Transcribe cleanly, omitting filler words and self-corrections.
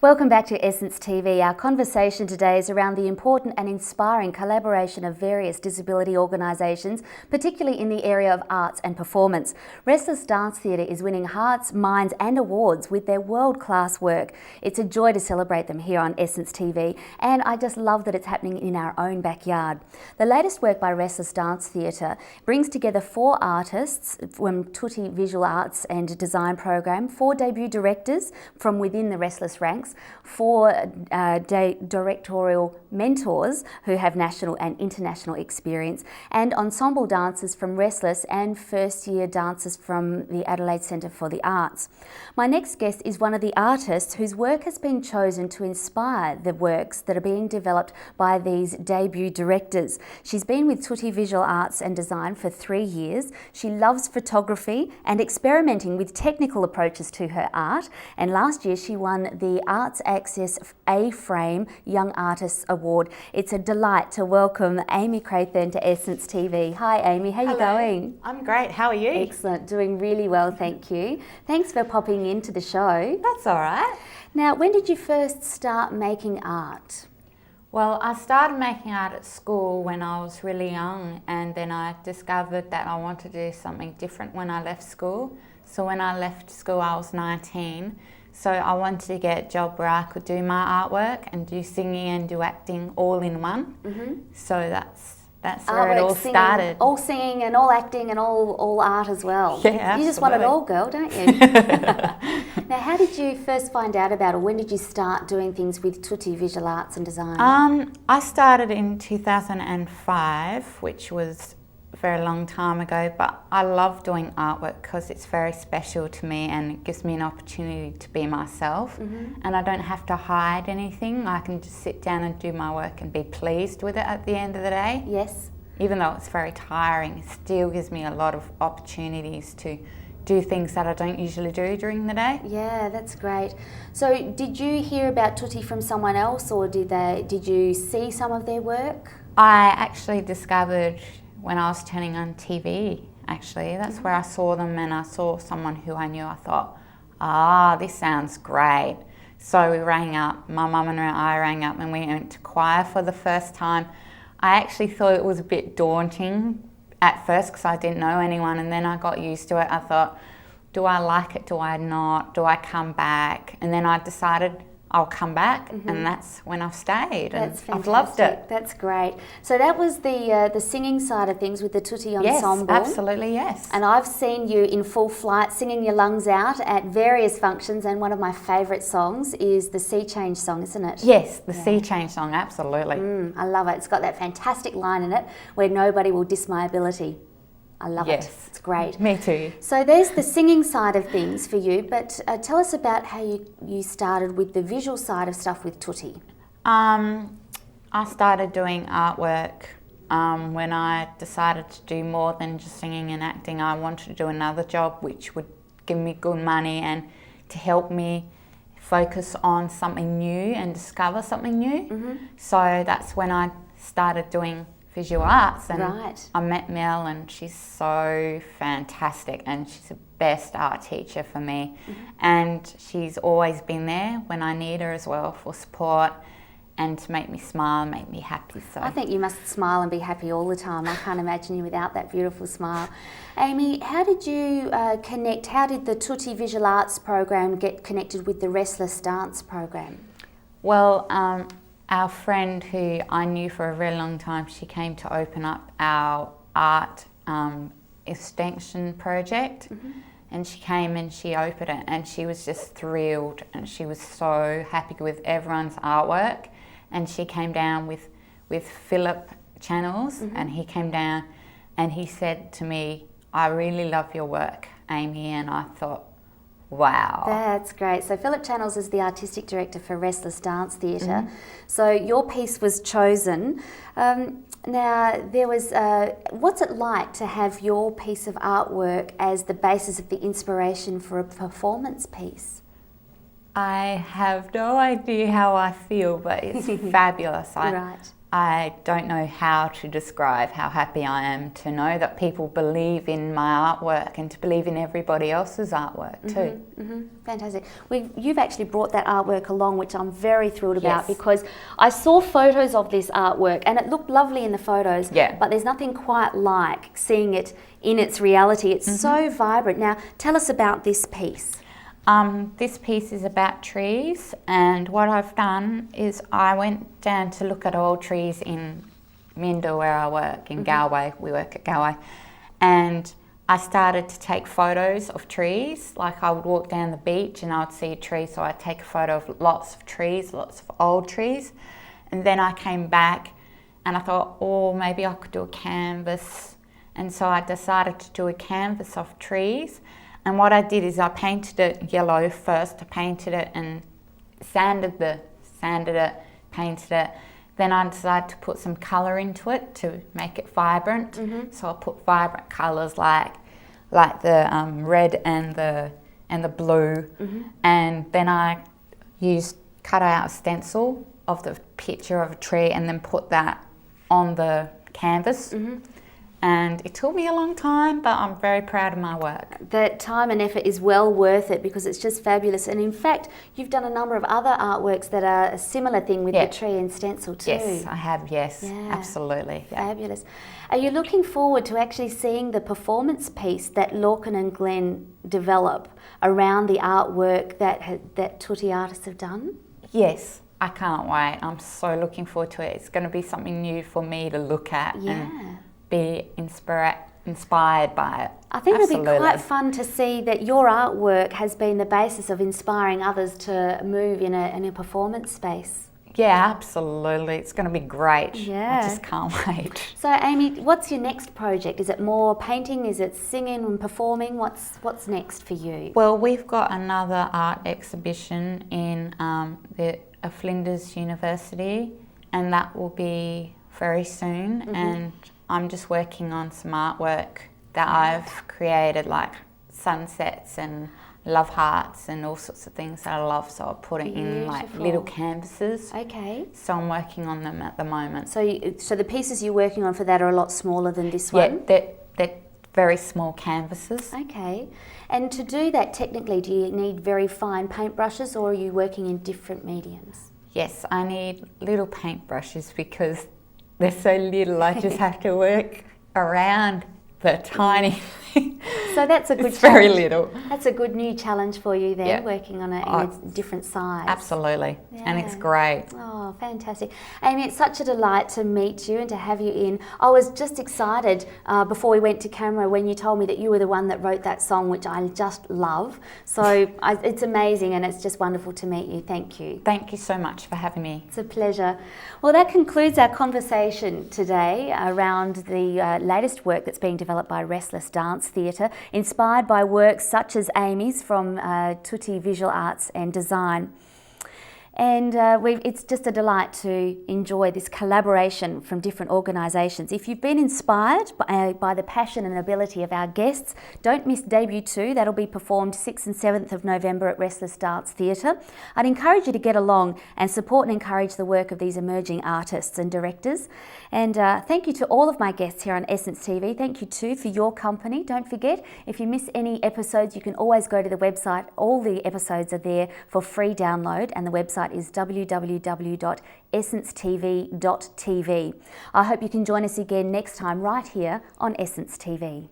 Welcome back to Essence TV. Our conversation today is around the important and inspiring collaboration of various disability organisations, particularly in the area of arts and performance. Restless Dance Theatre is winning hearts, minds and awards with their world-class work. It's a joy to celebrate them here on Essence TV, and I just love that it's happening in our own backyard. The latest work by Restless Dance Theatre brings together 4 artists from Tutti Visual Arts and Design Program, 4 debut directors from within the Restless ranks, 4 directorial mentors who have national and international experience, and ensemble dancers from Restless and first-year dancers from the Adelaide Centre for the Arts. My next guest is one of the artists whose work has been chosen to inspire the works that are being developed by these debut directors. She's been with Tutti Visual Arts and Design for 3 years. She loves photography and experimenting with technical approaches to her art, and last year she won the Arts Access A-Frame Young Artists Award. It's a delight to welcome Aimee Crathern to Essence TV. Hi Aimee, how are you going? I'm great, how are you? Excellent, doing really well, thank you. Thanks for popping into the show. That's all right. Now, when did you first start making art? Well, I started making art at school when I was really young, and then I discovered that I wanted to do something different when I left school. So when I left school I was 19. So I wanted to get a job where I could do my artwork and do singing and do acting all in one. So that's where it all started. All singing and all acting and all art as well. Yeah, absolutely. You just want it all, girl, don't you? Now, how did you first find out about it? When did you start doing things with Tutti Visual Arts and Design? I started in 2005, which was a very long time ago, but I love doing artwork because it's very special to me and it gives me an opportunity to be myself, and I don't have to hide anything. I can just sit down and do my work and be pleased with it at the end of the day. Yes. Even though it's very tiring, it still gives me a lot of opportunities to do things that I don't usually do during the day. Yeah, that's great. So did you hear about Tutti from someone else, or did you see some of their work? I actually discovered when I was turning on TV, actually. That's where I saw them, and I saw someone who I knew. I thought, this sounds great. So we rang up, my mum and I rang up, and we went to choir for the first time. I actually thought it was a bit daunting at first because I didn't know anyone, and then I got used to it. I thought, do I like it, do I not, do I come back? And then I decided I'll come back, and that's when I've stayed. That's and I've loved it. That's great. So that was the singing side of things with the Tutti ensemble. Yes, absolutely, yes. And I've seen you in full flight singing your lungs out at various functions, and one of my favourite songs is the Sea Change song, isn't it? Yes, the Sea Change song, absolutely. I love it. It's got that fantastic line in it where nobody will diss my ability. I love it. It's great. Me too. So there's the singing side of things for you, but tell us about how you started with the visual side of stuff with Tutti. I started doing artwork when I decided to do more than just singing and acting. I wanted to do another job which would give me good money and to help me focus on something new and discover something new. So that's when I started doing visual arts, and I met Mel, and she's so fantastic, and she's the best art teacher for me, and she's always been there when I need her as well for support and to make me smile and make me happy. So I think you must smile and be happy all the time. I can't imagine you without that beautiful smile. Aimee, how did you connect? How did the Tutti Visual Arts program get connected with the Restless Dance program? Well, our friend who I knew for a very long time, she came to open up our art extension project, and she came and she opened it, and she was just thrilled, and she was so happy with everyone's artwork. And she came down with Philip Channels, and he came down and he said to me, I really love your work, Aimee, and I thought, wow. That's great. So Philip Channels is the artistic director for Restless Dance Theatre. So your piece was chosen. Now, there was, what's it like to have your piece of artwork as the basis of the inspiration for a performance piece? I have no idea how I feel, but it's fabulous. I don't know how to describe how happy I am to know that people believe in my artwork and to believe in everybody else's artwork too. Fantastic. You've actually brought that artwork along, which I'm very thrilled about, Yes. because I saw photos of this artwork and it looked lovely in the photos, Yeah. but there's nothing quite like seeing it in its reality. It's so vibrant. Now, tell us about this piece. This piece is about trees, and what I've done is I went down to look at old trees in Minda, where I work, in Galway. We work at Galway. And I started to take photos of trees. Like, I would walk down the beach and I would see a tree, so I'd take a photo of lots of trees, lots of old trees. And then I came back and I thought, oh, maybe I could do a canvas. And so I decided to do a canvas of trees. And what I did is I painted it yellow first. I painted it and sanded it, painted it. Then I decided to put some colour into it to make it vibrant. So I put vibrant colours like the red and the blue. And then I cut out a stencil of the picture of a tree and then put that on the canvas. And it took me a long time, but I'm very proud of my work. That time and effort is well worth it because it's just fabulous. And in fact, you've done a number of other artworks that are a similar thing with the tree and stencil too. Yes, I have, yes, Yeah. absolutely. Yeah. Fabulous. Are you looking forward to actually seeing the performance piece that Lorcan and Glenn develop around the artwork that Tutti artists have done? Yes, I can't wait. I'm so looking forward to it. It's going to be something new for me to look at and be inspired by it. I think Absolutely. it'll be quite fun to see that your artwork has been the basis of inspiring others to move in a performance space. Yeah, absolutely. It's going to be great. Yeah. I just can't wait. So Aimee, what's your next project? Is it more painting? Is it singing and performing? What's next for you? Well, we've got another art exhibition in Flinders University, and that will be very soon. And I'm just working on some artwork that I've created, like sunsets and love hearts and all sorts of things that I love. So I'll put it in like little canvases. Okay. So I'm working on them at the moment. So the pieces you're working on for that are a lot smaller than this one? Yeah, they're very small canvases. Okay. And to do that technically, do you need very fine paintbrushes or are you working in different mediums? Yes, I need little paintbrushes because they're so little. I just have to work around the tiny thing. So that's a good It's very challenge. little. That's a good new challenge for you then, Yeah. working on it in a different size. Absolutely. And it's Yeah. great. Oh, fantastic. Aimee, it's such a delight to meet you and to have you in. I was just excited before we went to camera when you told me that you were the one that wrote that song, which I just love. So it's amazing and it's just wonderful to meet you. Thank you. Thank you so much for having me. It's a pleasure. Well, that concludes our conversation today around the latest work that's being developed by Restless Dance Theatre, inspired by works such as Aimee's from Tutti Visual Arts and Design. And it's just a delight to enjoy this collaboration from different organisations. If you've been inspired by the passion and ability of our guests, don't miss Debut 2. That'll be performed 6th and 7th of November at Restless Dance Theatre. I'd encourage you to get along and support and encourage the work of these emerging artists and directors. And thank you to all of my guests here on Essence TV. Thank you too for your company. Don't forget, if you miss any episodes, you can always go to the website. All the episodes are there for free download, and the website is www.essencetv.tv. I hope you can join us again next time right here on Essence TV.